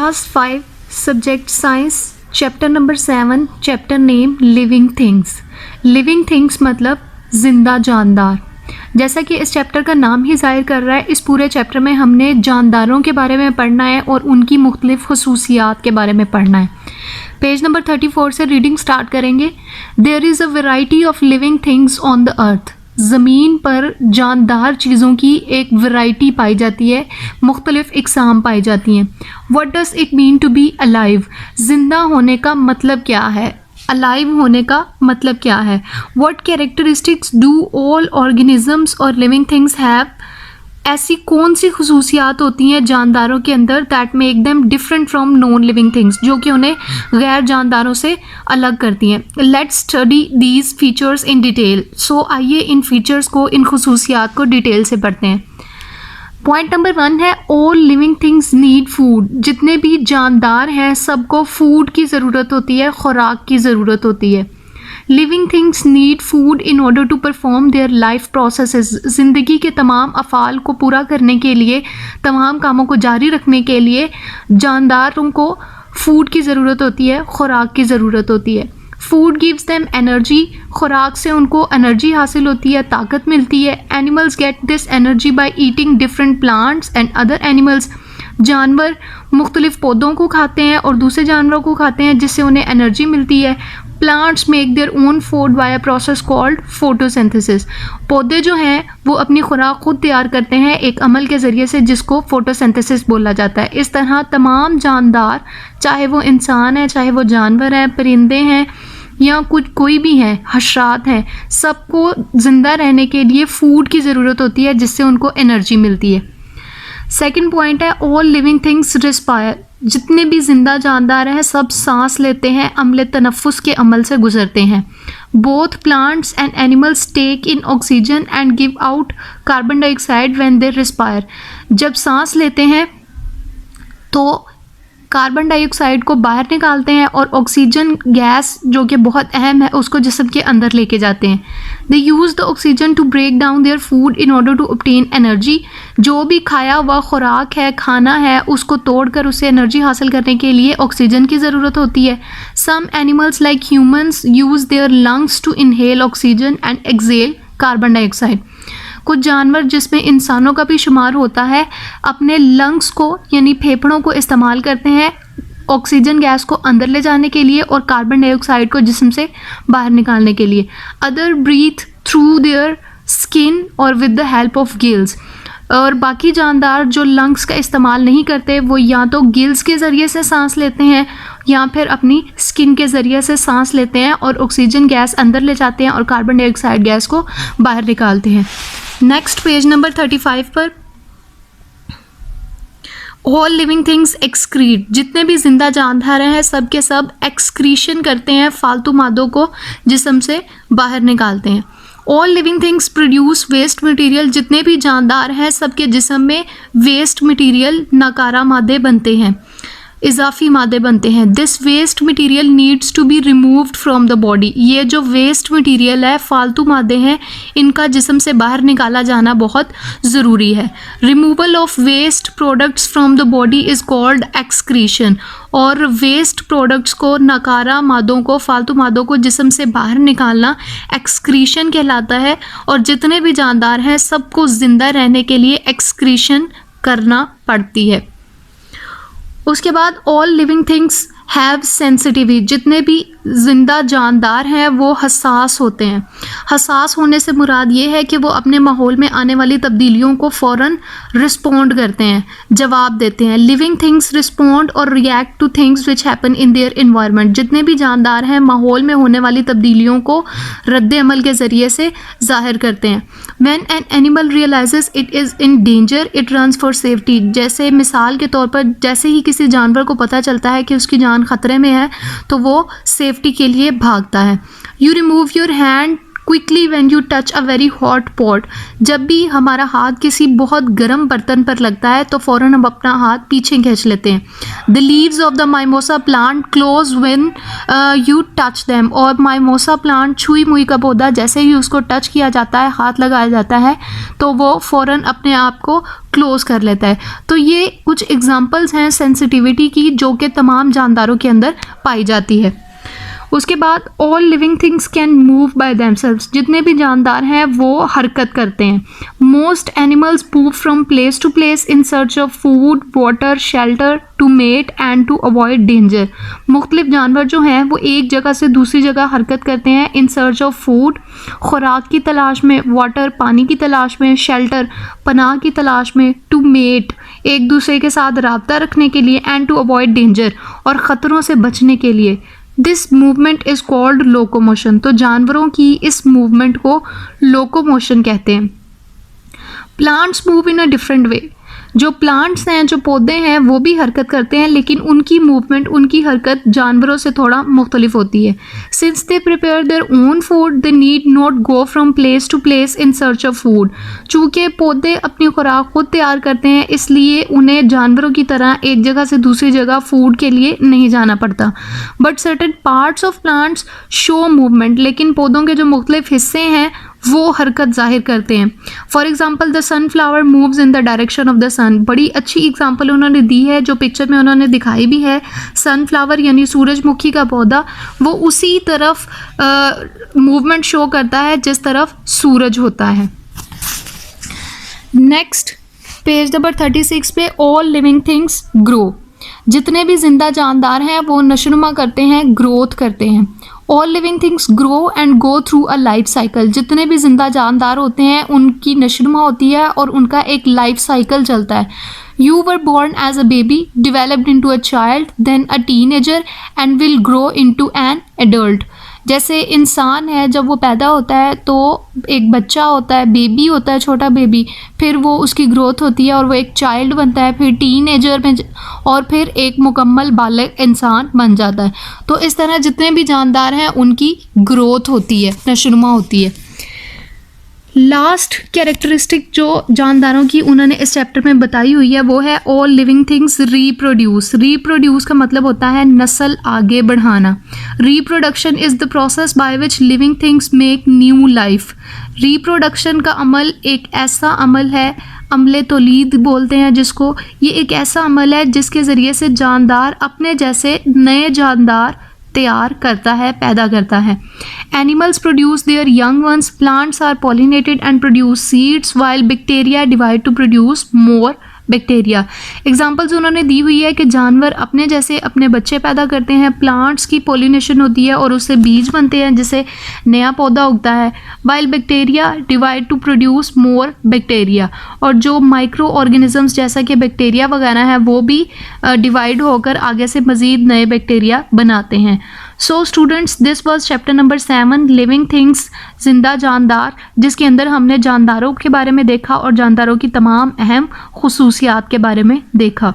Class 5 Subject Science Chapter number 7 Chapter name Living Things। Living Things मतलब जिंदा जानदार। जैसा कि इस चैप्टर का नाम ही जाहिर कर रहा है, इस पूरे चैप्टर में हमने जानदारों के बारे में पढ़ना है और उनकी मुख्तलिफ खसूसियात के बारे में पढ़ना है। पेज नंबर 34 से रीडिंग स्टार्ट करेंगे। There is a variety of living things on the earth. ज़मीन पर जानदार चीज़ों की एक वैरायटी पाई जाती है, मुख्तलिफ इकसाम पाई जाती हैं। What does it mean to be alive? ज़िंदा होने का मतलब क्या है? अलाइव होने का मतलब क्या है? What characteristics do all organisms और लिविंग थिंग्स हैव? ऐसी कौन सी खसूसियात होती हैं जानदारों के अंदर that make them different from non living things, जो कि उन्हें गैर जानदारों से अलग करती हैं। Let's study these features in detail. So आइए इन फीचर्स को, इन खसूसियात को डिटेल से पढ़ते हैं। पॉइंट नंबर 1 है all living things need food. जितने भी जानदार हैं सबको फूड की ज़रूरत होती है, खुराक की ज़रूरत होती है। Living things need food in order to perform their life processes. ज़िंदगी के तमाम अफ़ाल को पूरा करने के लिए, तमाम कामों को जारी रखने के लिए जानदारों को फूड की ज़रूरत होती है, खुराक की ज़रूरत होती है। Food gives them energy. खुराक से उनको एनर्जी हासिल होती है, ताकत मिलती है। Animals get this energy by eating different plants and other animals. जानवर मुख्तलिफ पौधों को खाते हैं और दूसरे जानवरों को खाते हैं, जिससे उन्हें एनर्जी मिलती है। Plants make their own food by a process called photosynthesis. पौधे जो हैं वो अपनी खुराक खुद तैयार करते हैं एक अमल के ज़रिए से, जिसको फोटोसिंथेसिस बोला जाता है। इस तरह तमाम जानदार, चाहे वो इंसान है, चाहे वो जानवर हैं, परिंदे हैं या कोई भी हैं, हशरात हैं, सबको ज़िंदा रहने के लिए फ़ूड की ज़रूरत होती है, जिससे उनको एनर्जी मिलती है। सेकंड पॉइंट है ऑल लिविंग थिंग्स रिस्पायर। जितने भी ज़िंदा जानदार हैं सब सांस लेते हैं, अमले तनफ़ुस के अमल से गुजरते हैं। Both plants and animals take in oxygen and give out carbon dioxide when they respire. जब सांस लेते हैं तो कार्बन डाइऑक्साइड को बाहर निकालते हैं और ऑक्सीजन गैस, जो कि बहुत अहम है, उसको जिस्म के अंदर लेके जाते हैं। They use the oxygen to break down their food in order to obtain energy. जो भी खाया हुआ खुराक है, खाना है, उसको तोड़कर उससे एनर्जी हासिल करने के लिए ऑक्सीजन की ज़रूरत होती है। Some animals like humans use their lungs to inhale oxygen and exhale carbon dioxide. कुछ जानवर, जिसमें इंसानों का भी शुमार होता है, अपने लंग्स को यानी फेफड़ों को इस्तेमाल करते हैं ऑक्सीजन गैस को अंदर ले जाने के लिए और कार्बन डाइऑक्साइड को जिस्म से बाहर निकालने के लिए। Other breathe through their skin और with the help of gills. और बाकी जानदार जो लंग्स का इस्तेमाल नहीं करते, वो या तो गिल्स के ज़रिए से सांस लेते हैं या फिर अपनी स्किन के ज़रिए से सांस लेते हैं और ऑक्सीजन गैस अंदर ले जाते हैं और कार्बन डाइऑक्साइड गैस को बाहर निकालते हैं। नेक्स्ट पेज नंबर 35 पर ऑल लिविंग थिंग्स एक्सक्रीट। जितने भी जिंदा जानदार हैं सब के सब एक्सक्रीशन करते हैं, फालतू मादों को जिस्म से बाहर निकालते हैं। All living things produce waste material. जितने भी जानदार हैं सबके जिस्म में वेस्ट मटेरियल, नाकारा मादे बनते हैं, इजाफी मादे बनते हैं। This waste material needs to be removed from the body. ये जो वेस्ट मटेरियल है, फालतू मादे हैं, इनका जिस्म से बाहर निकाला जाना बहुत ज़रूरी है। Removal of waste products from the body is called excretion. और वेस्ट प्रोडक्ट्स को, नकारा मादों को, फालतू मादों को जिस्म से बाहर निकालना एक्सक्रीशन कहलाता है। और जितने भी जानदार हैं सबको ज़िंदा रहने के लिए एक्सक्रीशन करना पड़ती है। उसके बाद all living things have sensitivity. जितने भी ज़िंदा जानदार हैं वो हसास होते हैं। हसास होने से मुराद ये है कि वो अपने माहौल में आने वाली तब्दीलियों को फ़ौरन रिस्पॉन्ड करते हैं, जवाब देते हैं। लिविंग थिंग्स रिस्पॉन्ड और react two things which happen in their environment. जितने भी जानदार हैं माहौल में होने वाली तब्दीलियों को रद्द अमल के ज़रिए से ज़ाहिर करते हैं। When an animal realises it is in danger it runs for safety. जैसे मिसाल के तौर पर, जैसे ही किसी जानवर को पता चलता है कि उसकी जान ख़तरे में है तो वो सेफ्टी के लिए भागता है। You remove your hand quickly when you touch a very hot pot, जब भी हमारा हाथ किसी बहुत गर्म बर्तन पर लगता है तो फ़ौरन हम अपना हाथ पीछे खींच लेते हैं। The leaves of the mimosa plant close when you touch them, और माइमोसा प्लांट छुई मुई का पौधा जैसे ही उसको टच किया जाता है, हाथ लगाया जाता है, तो वो फ़ौरन अपने आप को क्लोज कर लेता है। तो ये कुछ एग्जांपल्स हैं सेंसिटिविटी की जो कि तमाम जानदारों के अंदर पाई जाती है। उसके बाद all living things can move by themselves, जितने भी जानदार हैं वो हरकत करते हैं। Most animals move from place to place in search of food, water, shelter, to mate and to avoid danger. मुख्तलिफ जानवर जो हैं वो एक जगह से दूसरी जगह हरकत करते हैं इन सर्च ऑफ फूड, खुराक की तलाश में, वाटर, पानी की तलाश में, शेल्टर, पनाह की तलाश में, टू मेट, एक दूसरे के साथ रब्ता रखने के लिए, एंड टू अवॉइड डेंजर, और ख़तरों से बचने के लिए। This movement is called locomotion. तो जानवरों की इस मूवमेंट को लोकोमोशन कहते हैं। Plants move in a different way, जो प्लांट्स हैं, जो पौधे हैं, वो भी हरकत करते हैं, लेकिन उनकी मूवमेंट, उनकी हरकत जानवरों से थोड़ा मुख्तलिफ होती है। Since they prepare their own food they need not go from place to place in search of food. चूँकि पौधे अपनी खुराक खुद तैयार करते हैं, इसलिए उन्हें जानवरों की तरह एक जगह से दूसरी जगह फूड के लिए नहीं जाना पड़ता। But certain parts of plants show movement, लेकिन पौधों के जो मुख्तलिफ हिस्से हैं वो हरकत जाहिर करते हैं। For example the sunflower moves in the direction of the sun. बड़ी अच्छी एग्जाम्पल उन्होंने दी है जो पिक्चर में उन्होंने दिखाई भी है। सनफ्लावर यानी सूरजमुखी का पौधा, वो उसी तरफ मूवमेंट शो करता है जिस तरफ सूरज होता है। नेक्स्ट पेज नंबर 36 पे ऑल लिविंग थिंग्स ग्रो, जितने भी जिंदा जानदार हैं वो नशोनुमा करते हैं, ग्रोथ करते हैं। All living things grow and go through a life cycle, जितने भी जिंदा जानदार होते हैं उनकी नशोनुमा होती है और उनका एक लाइफ साइकिल चलता है। You were born as a baby, developed into a child, then a teenager and will grow into an adult. जैसे इंसान है, जब वो पैदा होता है तो एक बच्चा होता है, बेबी होता है, छोटा बेबी, फिर वो उसकी ग्रोथ होती है और वो एक चाइल्ड बनता है, फिर टीनेजर में, और फिर एक मुकम्मल बालिग इंसान बन जाता है। तो इस तरह जितने भी जानदार हैं उनकी ग्रोथ होती है, नशोनुमा होती है। लास्ट कैरेक्टरिस्टिक जो जानदारों की उन्होंने इस चैप्टर में बताई हुई है वो है all living things reproduce. Reproduce का मतलब होता है नस्ल आगे बढ़ाना। Reproduction is the process by which living things make new life. Reproduction का अमल एक ऐसा अमल है, अमले तौलीद बोलते हैं जिसको, ये एक ऐसा अमल है जिसके ज़रिए से जानदार अपने जैसे नए जानदार तैयार करता है, पैदा करता है। Animals produce their young ones, plants are pollinated and produce seeds, while bacteria divide to produce more bacteria. Examples उन्होंने दी हुई है कि जानवर अपने जैसे अपने बच्चे पैदा करते हैं, प्लांट्स की पॉलिनेशन होती है और उससे बीज बनते हैं जिससे नया पौधा उगता है, while bacteria divide to produce more bacteria, और जो माइक्रो ऑर्गेनिजम्स जैसा कि बैक्टीरिया वगैरह है वो भी डिवाइड होकर आगे से मज़ीद नए बैक्टीरिया बनाते हैं। So students, this was chapter number 7 living things, जिंदा जानदार, जिसके अंदर हमने जानदारों के बारे में देखा और जानदारों की तमाम अहम खुसूसियात के बारे में देखा।